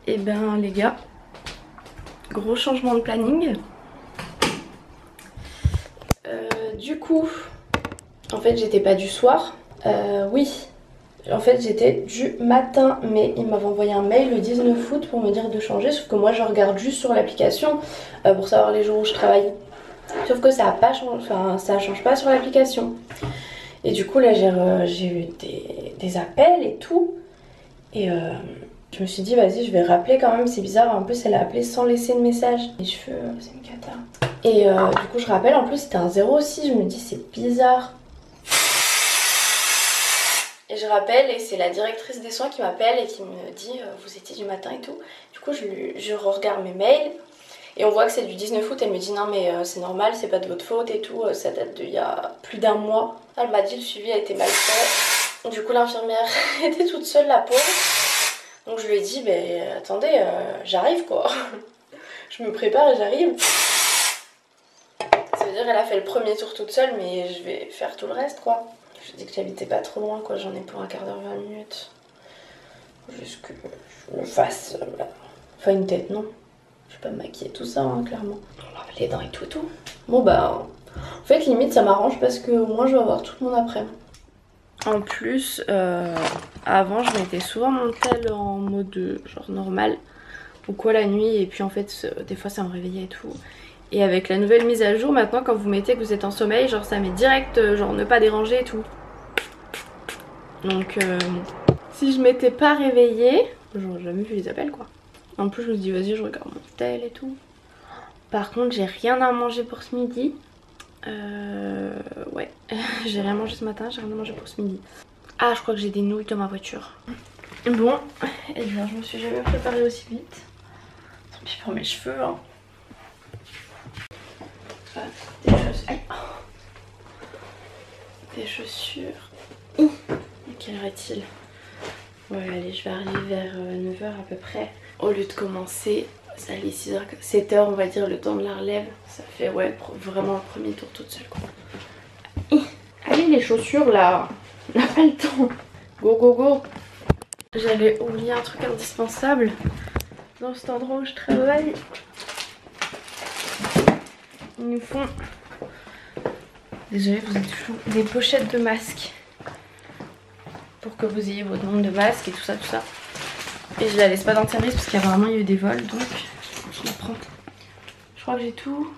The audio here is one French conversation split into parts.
Et ben les gars, gros changement de planning. Du coup, en fait j'étais pas du soir. Oui, en fait j'étais du matin, mais il m'avait envoyé un mail le 19 août pour me dire de changer. Sauf que moi je regarde juste sur l'application pour savoir les jours où je travaille. Sauf que ça a pas changé, enfin ça change pas sur l'application. Et du coup là j'ai eu des appels et tout. Et je me suis dit vas-y je vais rappeler quand même, c'est bizarre, en plus elle a appelé sans laisser de message. Les cheveux c'est une cata. Et du coup je rappelle, en plus c'était un 06, je me dis c'est bizarre. Et je rappelle et c'est la directrice des soins qui m'appelle et qui me dit vous étiez du matin et tout. Du coup je regarde mes mails et on voit que c'est du 19 août. Elle me dit non mais c'est normal, c'est pas de votre faute et tout, ça date d'il y a plus d'un mois. Elle m'a dit le suivi a été mal fait. Du coup l'infirmière était toute seule, la pauvre. Donc je lui ai dit attendez, j'arrive quoi. Je me prépare et j'arrive. Ça veut dire elle a fait le premier tour toute seule, mais je vais faire tout le reste quoi. Je dis que j'habitais pas trop loin quoi, j'en ai pour un quart d'heure, 20 minutes. Juste que je me fasse enfin une tête, non. Je vais pas me maquiller tout ça hein, clairement. On lave les dents et tout. Bon bah en fait limite ça m'arrange parce que au moins je vais avoir tout mon après-midi. En plus avant je mettais souvent mon tel en mode genre normal ou quoi la nuit, et puis en fait des fois ça me réveillait et tout. Et avec la nouvelle mise à jour maintenant, quand vous mettez que vous êtes en sommeil, genre ça met direct genre ne pas déranger et tout. Donc si je m'étais pas réveillée, j'aurais jamais vu les appels quoi. En plus je me dis vas-y je regarde mon tel et tout. Par contre j'ai rien à manger pour ce midi. Ouais, j'ai rien mangé ce matin, j'ai rien à manger pour ce midi. Ah je crois que j'ai des nouilles dans ma voiture. Bon, et bien je me suis jamais préparée aussi vite. Tant pis pour mes cheveux hein. Des chaussures. Aïe. Des chaussures. Quelle heure est-il? Ouais allez je vais arriver vers 9h à peu près. Au lieu de commencer, ça allait 6h, 7h on va dire, le temps de la relève. Ça fait ouais vraiment le premier tour toute seule quoi. Allez les chaussures là, on n'a pas le temps. Go go go. J'allais oublier un truc indispensable dans cet endroit où je travaille. Ils nous font, désolée vous êtes flou, des pochettes de masques pour que vous ayez votre nombre de masques et tout ça. Et je la laisse pas dans le service parce qu'apparemment il y a eu des vols, donc je la prends. Je crois que j'ai tout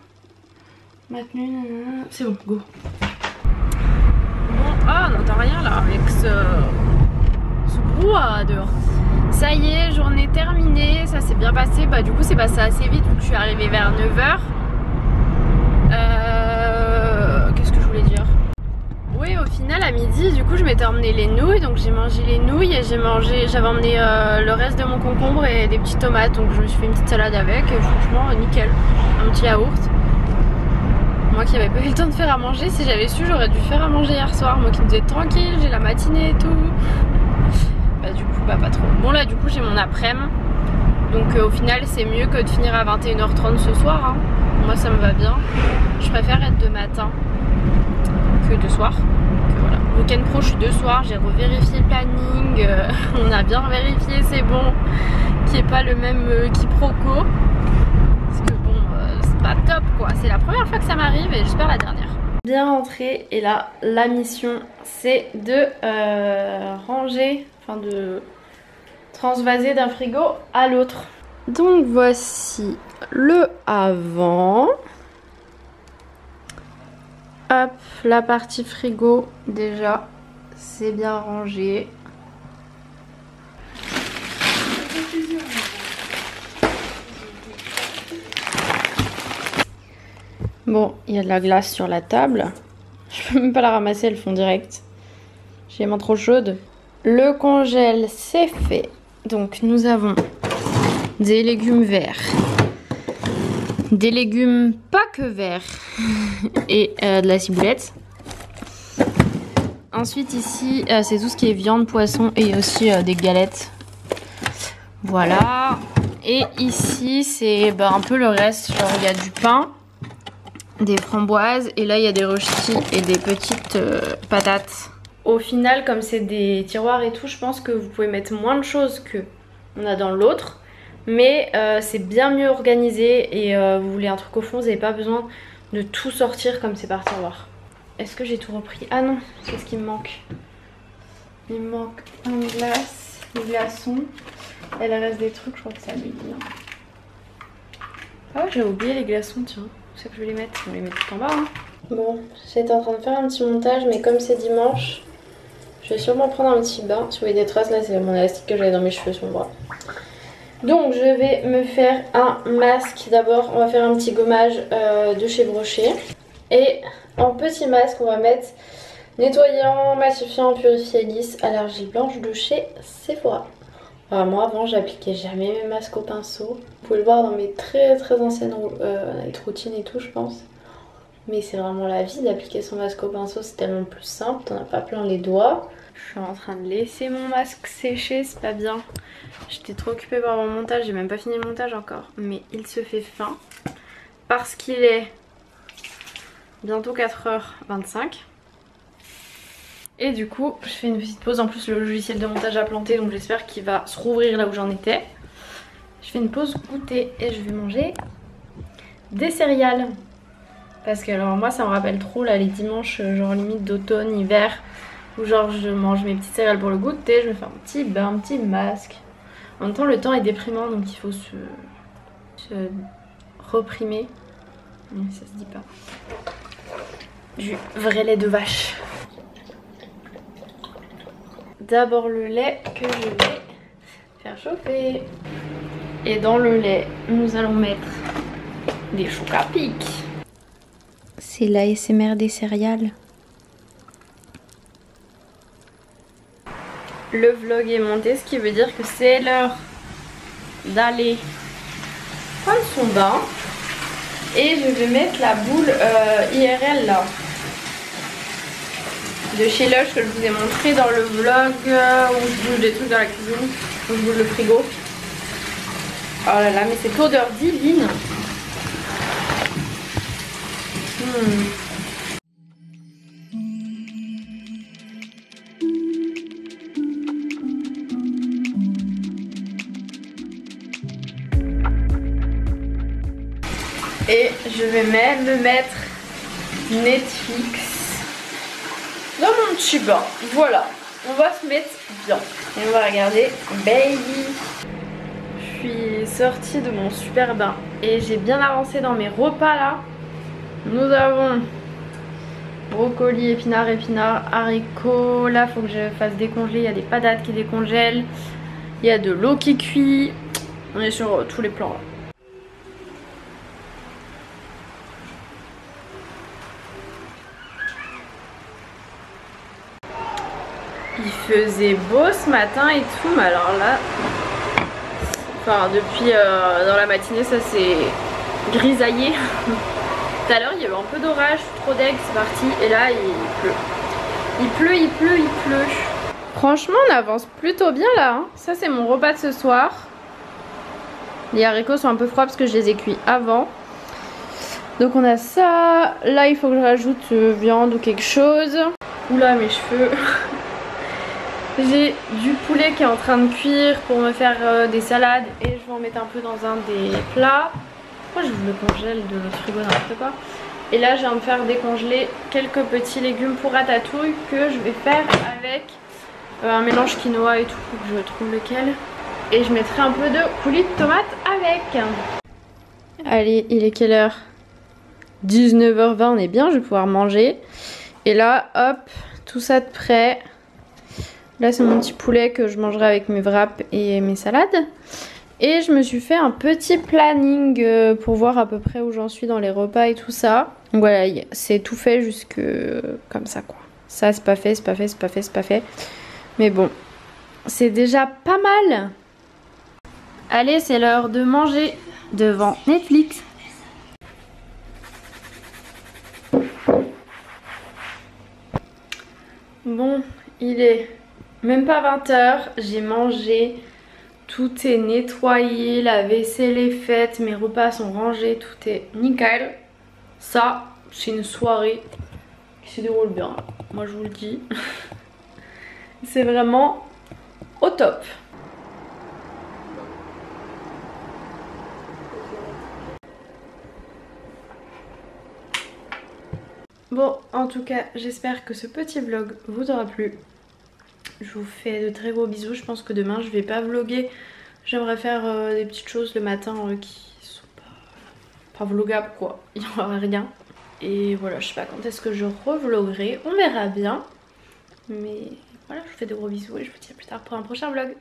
maintenu, c'est bon, go. Bon, ah on n'entend rien là avec ce brouhaha dehors. Ça y est, journée terminée, ça s'est bien passé. Bah du coup c'est passé assez vite vu que je suis arrivée vers 9h. Qu'est-ce que je voulais dire? Oui au final à midi du coup je m'étais emmené les nouilles, donc j'ai mangé les nouilles et j'avais emmené le reste de mon concombre et des petites tomates, donc je me suis fait une petite salade avec et franchement nickel. Un petit yaourt. Moi qui n'avais pas eu le temps de faire à manger, si j'avais su j'aurais dû faire à manger hier soir. Moi qui me disais tranquille, j'ai la matinée et tout. Bah du coup pas trop. Bon là du coup j'ai mon après-midi. Donc au final c'est mieux que de finir à 21h30 ce soir hein. Moi ça me va bien. Je préfère être de matin que de soir. Donc voilà. Week-end pro je suis de soir, j'ai revérifié le planning. On a bien vérifié, c'est bon. Qu'il n'y ait pas le même quiproquo. Parce que bon c'est pas top quoi. C'est la première fois que ça m'arrive et j'espère la dernière. Bien rentrée et là la mission c'est de ranger, enfin de transvaser d'un frigo à l'autre. Donc voici le avant. Hop, la partie frigo déjà c'est bien rangé. Bon, il y a de la glace sur la table. Je peux même pas la ramasser, elles font direct. J'ai les mains trop chaudes. Le congèle c'est fait. Donc nous avons des légumes verts, des légumes pas que verts et de la ciboulette. Ensuite ici c'est tout ce qui est viande, poisson et aussi des galettes. Voilà. Et ici c'est un peu le reste, genre il y a du pain, des framboises et là il y a des rösti et des petites patates. Au final comme c'est des tiroirs et tout, je pense que vous pouvez mettre moins de choses que on a dans l'autre. Mais c'est bien mieux organisé et vous voulez un truc au fond, vous n'avez pas besoin de tout sortir comme c'est par tiroir. Est-ce que j'ai tout repris? Ah non, qu'est-ce qui me manque? Il me manque un glace, des glaçons. Elle reste des trucs, je crois que c'est à midi. Ah ouais, j'avais oublié les glaçons, tiens. C'est que je vais les mettre. On les met tout en bas. Hein. Bon, j'étais en train de faire un petit montage, mais comme c'est dimanche, je vais sûrement prendre un petit bain. Si vous voyez des traces, là, c'est mon élastique que j'avais dans mes cheveux sur mon bras. Donc, je vais me faire un masque. D'abord, on va faire un petit gommage de chez Brochet. Et en petit masque, on va mettre nettoyant, matifiant, purifié lisse, allergie blanche de chez Sephora. Alors moi avant j'appliquais jamais mes masques au pinceau. Vous pouvez le voir dans mes très anciennes routines et tout je pense. Mais c'est vraiment la vie d'appliquer son masque au pinceau, c'est tellement plus simple, t'en as pas plein les doigts. Je suis en train de laisser mon masque sécher, c'est pas bien. J'étais trop occupée par mon montage, j'ai même pas fini le montage encore. Mais il se fait fin parce qu'il est bientôt 4h25. Et du coup je fais une petite pause, en plus le logiciel de montage a planté donc j'espère qu'il va se rouvrir là où j'en étais. Je fais une pause goûter et je vais manger des céréales. Parce que alors moi ça me rappelle trop là les dimanches genre limite d'automne, hiver, où genre je mange mes petites céréales pour le goûter, je me fais un petit bain, un petit masque. En même temps le temps est déprimant donc il faut se reprimer. Ça se dit pas. Du vrai lait de vache. D'abord le lait que je vais faire chauffer. Et dans le lait, nous allons mettre des chocs à pic. C'est l'ASMR des céréales. Le vlog est monté, ce qui veut dire que c'est l'heure d'aller prendre son bain. Et je vais mettre la boule IRL là. De chez Lush que je vous ai montré dans le vlog où je bouge des trucs dans la cuisine, où je bouge le frigo. Oh là là, mais cette odeur divine. Et je vais même me mettre Netflix dans mon petit bain. Voilà, on va se mettre bien. Et on va regarder Baby. Je suis sortie de mon super bain et j'ai bien avancé dans mes repas là. Nous avons brocoli, épinards, haricots. Là, faut que je fasse décongeler. Il y a des patates qui décongèlent. Il y a de l'eau qui cuit. On est sur tous les plans là. Il faisait beau ce matin et tout, mais alors là, enfin depuis dans la matinée ça s'est grisaillé. Tout à l'heure il y a eu un peu d'orage, trop deg, c'est parti, et là il pleut. Il pleut. Franchement on avance plutôt bien là, hein. Ça c'est mon repas de ce soir. Les haricots sont un peu froids parce que je les ai cuits avant. Donc on a ça, là il faut que je rajoute viande ou quelque chose. Oula mes cheveux. J'ai du poulet qui est en train de cuire pour me faire des salades et je vais en mettre un peu dans un des plats. Pourquoi je vous le congèle de notre frigo, n'importe quoi. Et là je viens de faire décongeler quelques petits légumes pour ratatouille que je vais faire avec un mélange quinoa et tout, faut que je trouve lequel. Et je mettrai un peu de coulis de tomate avec. Allez, il est quelle heure? 19h20, on est bien, je vais pouvoir manger. Et là, hop, tout ça de près. Là c'est mon petit poulet que je mangerai avec mes wraps et mes salades. Et je me suis fait un petit planning pour voir à peu près où j'en suis dans les repas et tout ça. Donc voilà, c'est tout fait jusque comme ça quoi. Ça c'est pas fait, c'est pas fait, c'est pas fait, c'est pas fait. Mais bon, c'est déjà pas mal. Allez, c'est l'heure de manger devant Netflix. Bon, il est même pas 20h, j'ai mangé, tout est nettoyé, la vaisselle est faite, mes repas sont rangés, tout est nickel. Ça, c'est une soirée qui se déroule bien, moi je vous le dis. C'est vraiment au top. Bon, en tout cas, j'espère que ce petit vlog vous aura plu. Je vous fais de très gros bisous. Je pense que demain je vais pas vlogger. J'aimerais faire des petites choses le matin qui sont pas vlogables quoi. Il n'y aura rien. Et voilà, je sais pas quand est-ce que je revloguerai. On verra bien. Mais voilà, je vous fais de gros bisous et je vous dis à plus tard pour un prochain vlog.